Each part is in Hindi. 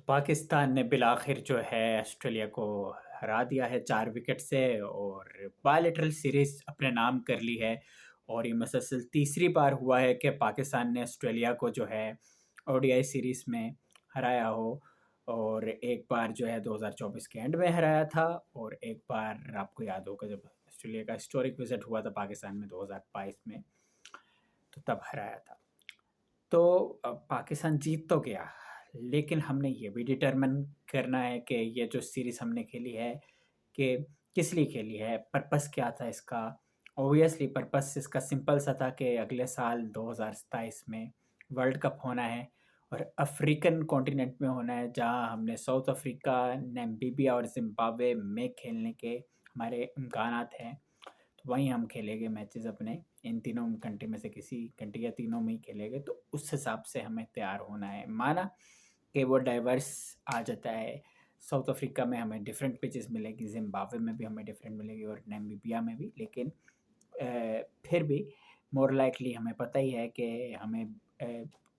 पाकिस्तान ने बिलाखिर जो है ऑस्ट्रेलिया को हरा दिया है 4 विकेट से और बायलैटरल सीरीज़ अपने नाम कर ली है। और ये मुसलसल तीसरी बार हुआ है कि पाकिस्तान ने ऑस्ट्रेलिया को जो है ओडीआई सीरीज़ में हराया हो। और एक बार जो है 2024 के एंड में हराया था, और एक बार आपको याद होगा जब ऑस्ट्रेलिया का हिस्टोरिक विजिट हुआ था पाकिस्तान में 2022 में, तो तब हराया था। तो पाकिस्तान जीत तो गया, लेकिन हमने ये भी डिटरमिन करना है कि ये जो सीरीज़ हमने खेली है कि किस लिए खेली है, पर्पस क्या था इसका। ऑब्वियसली पर्पस इसका सिंपल सा था कि अगले साल 2027 में वर्ल्ड कप होना है और अफ्रीकन कॉन्टिनेंट में होना है, जहां हमने साउथ अफ्रीका, नामीबिया और जिम्बाब्वे में खेलने के हमारे इम्कानात हैं। तो वहीं हम खेलेंगे मैचेस अपने, इन तीनों कंट्री में से किसी कंट्री या तीनों में ही खेलेंगे। तो उस हिसाब से हमें तैयार होना है। माना कि वो डाइवर्स आ जाता है, साउथ अफ्रीका में हमें डिफरेंट पिचेस मिलेगी, जिम्बाब्वे में भी हमें डिफरेंट मिलेगी और नामीबिया में भी, लेकिन फिर भी मोर लाइकली हमें पता ही है कि हमें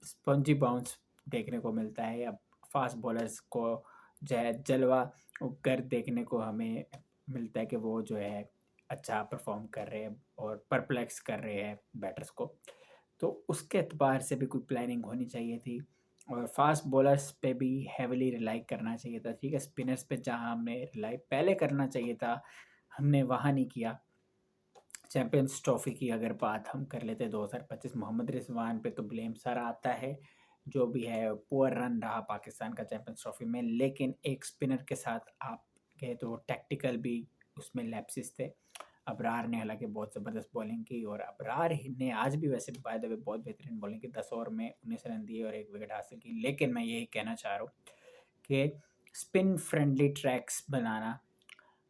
स्पंजी बाउंस देखने को मिलता है, या फास्ट बॉलर्स को जो है जलवा कर देखने को हमें मिलता है कि वो जो है अच्छा परफॉर्म कर रहे हैं और परप्लेक्स कर रहे हैं बैटर्स को। तो उसके एतबार से भी कोई प्लानिंग होनी चाहिए थी, और फास्ट बॉलर्स पे भी हैविली रिलाई करना चाहिए था। ठीक है, स्पिनर्स पे जहाँ हमें रिलाई पहले करना चाहिए था, हमने वहाँ नहीं किया। चैंपियंस ट्रॉफी की अगर बात हम कर लेते 2025, मोहम्मद रिजवान पे तो ब्लेम सारा आता है। जो भी है पुअर रन रहा पाकिस्तान का चैंपियंस ट्रॉफी में, लेकिन एक स्पिनर के साथ आप कहे तो टैक्टिकल भी उसमें लैप्सेस थे। अबरार ने हालांकि बहुत ज़बरदस्त बॉलिंग की, और अबरार ने आज भी वैसे बाय द वे बहुत बेहतरीन बॉलिंग की, 10 ओवर में 19 रन दिए और 1 विकेट हासिल की। लेकिन मैं यही कहना चाह रहा हूँ कि स्पिन फ्रेंडली ट्रैक्स बनाना,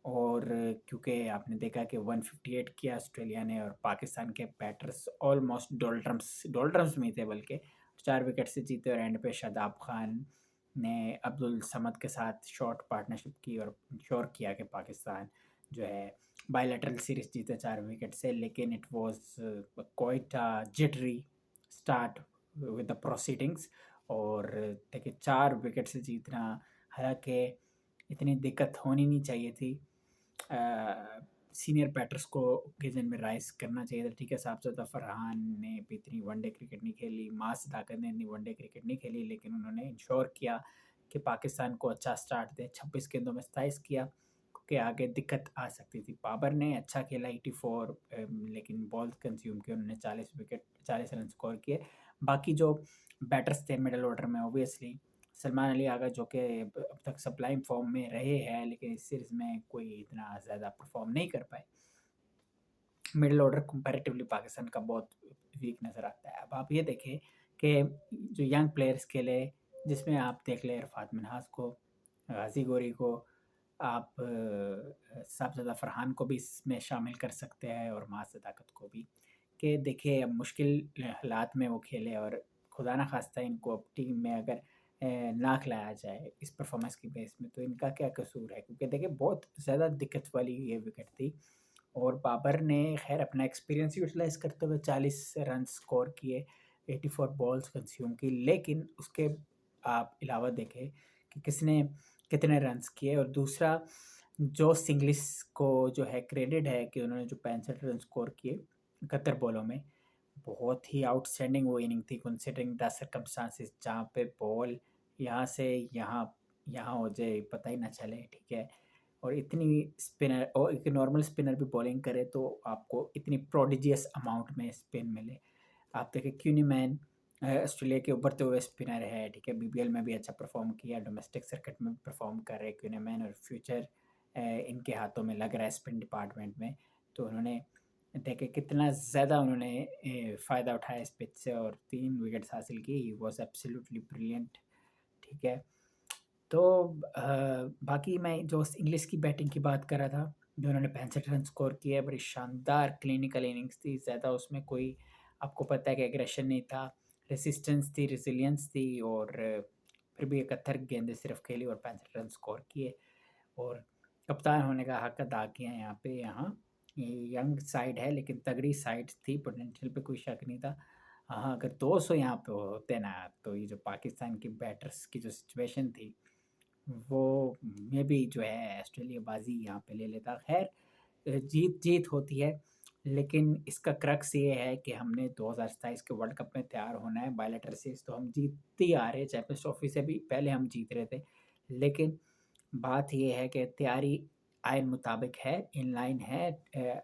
और क्योंकि आपने देखा कि 158 किया ऑस्ट्रेलिया ने और पाकिस्तान के बैटर्स ऑलमोस्ट डोल्ड्रम्स में थे, बल्कि 4 विकेट से जीते। और एंड पे शादाब खान ने अब्दुल समद के साथ शॉर्ट पार्टनरशिप की और इंश्योर किया कि पाकिस्तान जो है बायलैटरल सीरीज जीते 4 विकेट से। लेकिन it was quite jittery start with the proceedings. और देखिए 4 विकेट से जीतना, हालांकि इतनी दिक्कत होनी नहीं चाहिए थी। सीनियर बैटर्स को ओकेजन में राइज करना चाहिए था। ठीक है, साहबजादा फरहान ने भी इतनी वनडे क्रिकेट नहीं खेली, मास ताकत ने इतनी वनडे क्रिकेट नहीं खेली, लेकिन उन्होंने इंश्योर किया कि पाकिस्तान को अच्छा स्टार्ट दे। 26 गेंदों में 27 किया, क्योंकि आगे दिक्कत आ सकती थी। बाबर ने अच्छा खेला 84, लेकिन बॉल कंज्यूम किए उन्होंने, 40 रन स्कोर किए। बाकी जो बैटर्स थे मिडल ऑर्डर में, ओबियसली सलमान अली आगा जो कि अब तक सप्लाइम फॉर्म में रहे हैं, लेकिन इस सीरीज़ में कोई इतना ज़्यादा परफॉर्म नहीं कर पाए। मिडल ऑर्डर कंपैरेटिवली पाकिस्तान का बहुत वीक नज़र आता है। अब आप ये देखें कि जो यंग प्लेयर्स खेले, जिसमें आप देख लें इरफात मिन्हास को, गाजी गोरी को, आप साहबजादा फरहान को भी इसमें शामिल कर सकते हैं, और मास सदाकत को भी। कि देखिए अब मुश्किल हालात में वो खेले, और खुदा ना खास्ता इनको अब टीम में अगर ना खिलाया जाए इस परफॉर्मेंस की बेस में, तो इनका क्या कसूर है। क्योंकि देखिए बहुत ज़्यादा दिक्कत वाली ये विकेट थी, और बाबर ने खैर अपना एक्सपीरियंस यूटिलाइज करते हुए 40 रन स्कोर किए, 84 बॉल्स कंज्यूम की। लेकिन उसके आप अलावा देखें कि किसने कितने रन्स किए। और दूसरा, जो सिंग्लिस को जो है क्रेडिट है कि उन्होंने जो 65 रन स्कोर किए 71 बॉलों में, बहुत ही आउटस्टैंडिंग वो इनिंग थी कंसिडरिंग द सर्कमस्टांसिस, जहाँ पे बॉल यहाँ से यहाँ यहाँ हो जाए पता ही ना चले। ठीक है, और इतनी स्पिनर, और एक नॉर्मल स्पिनर भी बॉलिंग करे तो आपको इतनी प्रोडिजियस अमाउंट में स्पिन मिले। आप देखें क्यूनीमैन ऑस्ट्रेलिया के उभरते हुए स्पिनर है। ठीक है, बीबीएल में भी अच्छा परफॉर्म किया, डोमेस्टिक सर्किट में भी परफॉर्म कर रहे हैं क्यूनीमैन, और फ्यूचर इनके हाथों में लग रहा है स्पिन डिपार्टमेंट में। तो उन्होंने देखे कितना ज़्यादा उन्होंने फ़ायदा उठाया इस पिच से, और 3 विकेट्स हासिल की। He was absolutely brilliant. ठीक है, तो बाकी मैं जो इंग्लिश की बैटिंग की बात कर रहा था, जो उन्होंने 65 रन स्कोर किए, बड़ी शानदार क्लिनिकल इनिंग्स थी। ज़्यादा उसमें कोई आपको पता है कि एग्रेशन नहीं था, रेसिस्टेंस थी, रेजिलियंस थी, और फिर भी 71 गेंदें सिर्फ खेली और 65 रन स्कोर किए। और कप्तान होने का हक अदा किया यहाँ पे। यहाँ यंग साइड है, लेकिन तगड़ी साइड थी, पोटेंशियल पे कोई शक नहीं था। हाँ, अगर 200 यहाँ पे होते ना, तो ये जो पाकिस्तान की बैटर्स की जो सिचुएशन थी, वो मे बी जो है ऑस्ट्रेलिया बाजी यहाँ पे ले लेता। खैर जीत जीत होती है, लेकिन इसका क्रक्स ये है कि हमने 2027 के वर्ल्ड कप में तैयार होना है। बायलैटरल सीरीज तो हम जीतते ही आ रहे हैं, चैंपियंस ट्रॉफी से भी पहले हम जीत रहे थे, लेकिन बात ये है कि तैयारी आइन मुताबिक है, इन लाइन है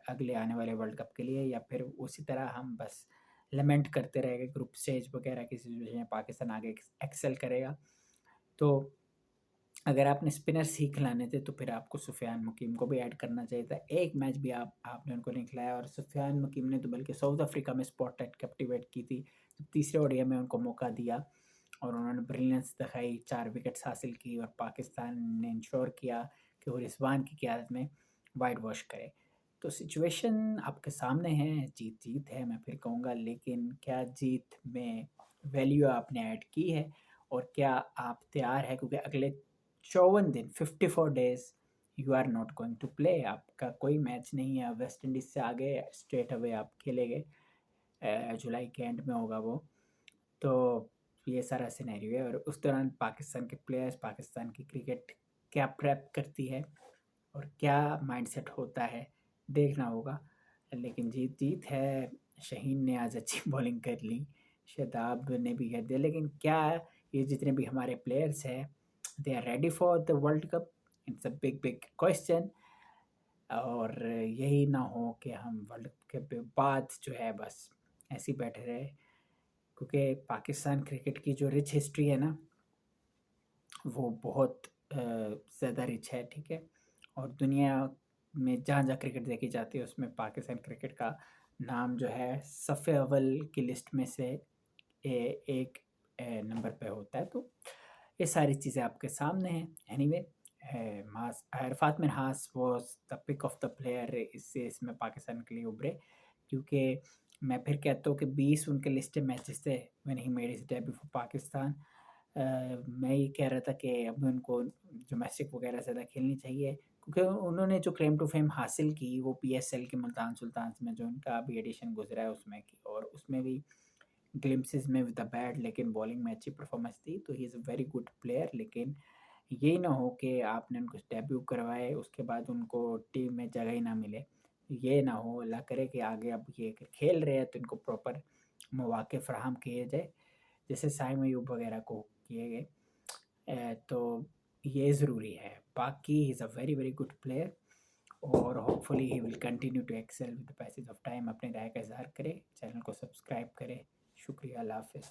अगले आने वाले वर्ल्ड कप के लिए, या फिर उसी तरह हम बस लमेंट करते रहेंगे ग्रुप स्टेज वगैरह की सिचुएशन में पाकिस्तान आगे एक्सेल करेगा। तो अगर आपने स्पिनर सीख लाने थे तो फिर आपको सुफियान मुकीम को भी ऐड करना चाहिए था। एक मैच भी आपने उनको नहीं खिलाया, और सुफियान मुकीम ने तो बल्कि साउथ अफ्रीका में स्पॉटलाइट कैप्टिवेट की थी, जब तीसरे ओडीआई में उनको मौका दिया और उन्होंने ब्रिलियंस दिखाई, 4 विकेट्स हासिल की और पाकिस्तान ने इंश्योर किया कि वो रिजवान की क़यादत में वाइट वॉश करे। तो सिचुएशन आपके सामने है, जीत जीत है मैं फिर कहूँगा, लेकिन क्या जीत में वैल्यू आपने ऐड की है और क्या आप तैयार है, क्योंकि अगले 54 दिन 54 days you are not going to play, आपका कोई मैच नहीं है। वेस्ट इंडीज़ से आगे स्ट्रेट अवे आप खेलेंगे, जुलाई के एंड में होगा वो। तो ये सारा सिनेरियो है, और उस दौरान पाकिस्तान के प्लेयर्स, पाकिस्तान की क्रिकेट क्या प्रेप करती है और क्या माइंडसेट होता है, देखना होगा। लेकिन जीत जीत है। शहीन ने आज अच्छी बॉलिंग कर ली, शादाब ने भी कर दिया, लेकिन क्या ये जितने भी हमारे प्लेयर्स हैं, they are ready for the world cup? It's a big big question. और यही ना हो कि हम वर्ल्ड कप के बाद जो है बस ऐसे ही बैठे रहे, क्योंकि पाकिस्तान क्रिकेट की जो रिच हिस्ट्री है ना, वो बहुत ज़्यादा रिच है, ठीक है। और दुनिया में जहाँ जहाँ क्रिकेट देखी जाती है उसमें पाकिस्तान क्रिकेट का नाम जो है सफ़े अव्वल की लिस्ट में से एक नंबर पे होता है। तो ये सारी चीज़ें आपके सामने हैं। एनीवे, मास Arafat Minhas was the pick of the player, इससे इसमें पाकिस्तान के लिए उभरे, क्योंकि मैं फिर कहता हूँ कि 20 उनके लिस्ट मैचेस थे when he made his debut for Pakistan. मैं ये कह रहा था कि अब उनको डोमेस्टिक वगैरह ज़्यादा खेलनी चाहिए, क्योंकि उन्होंने जो क्लेम टू फेम हासिल की वो पीएसएल के मुल्तान सुल्तान्स में जो उनका अभी एडिशन गुजरा है उसमें की, और उसमें भी ग्लिम्पसेस में विद द बैट, लेकिन बॉलिंग में अच्छी परफॉर्मेंस थी। तो ही is a very good player, लेकिन ये ना हो कि आपने उनको डेब्यू करवाए उसके बाद उनको टीम में जगह ही ना मिले। ये ना हो, अल्लाह करे कि आगे अब ये खेल रहे हैं तो इनको प्रॉपर मौके फराहम किए जाए, जैसे साइम अयूब वगैरह को किए गए। तो ये ज़रूरी है। बाकी he is a very very good player, और hopefully he will continue to excel with the passage of time. अपने राय का इज़हार करें, चैनल को सब्सक्राइब करें। शुक्रिया, अल्लाह हाफ़िज़।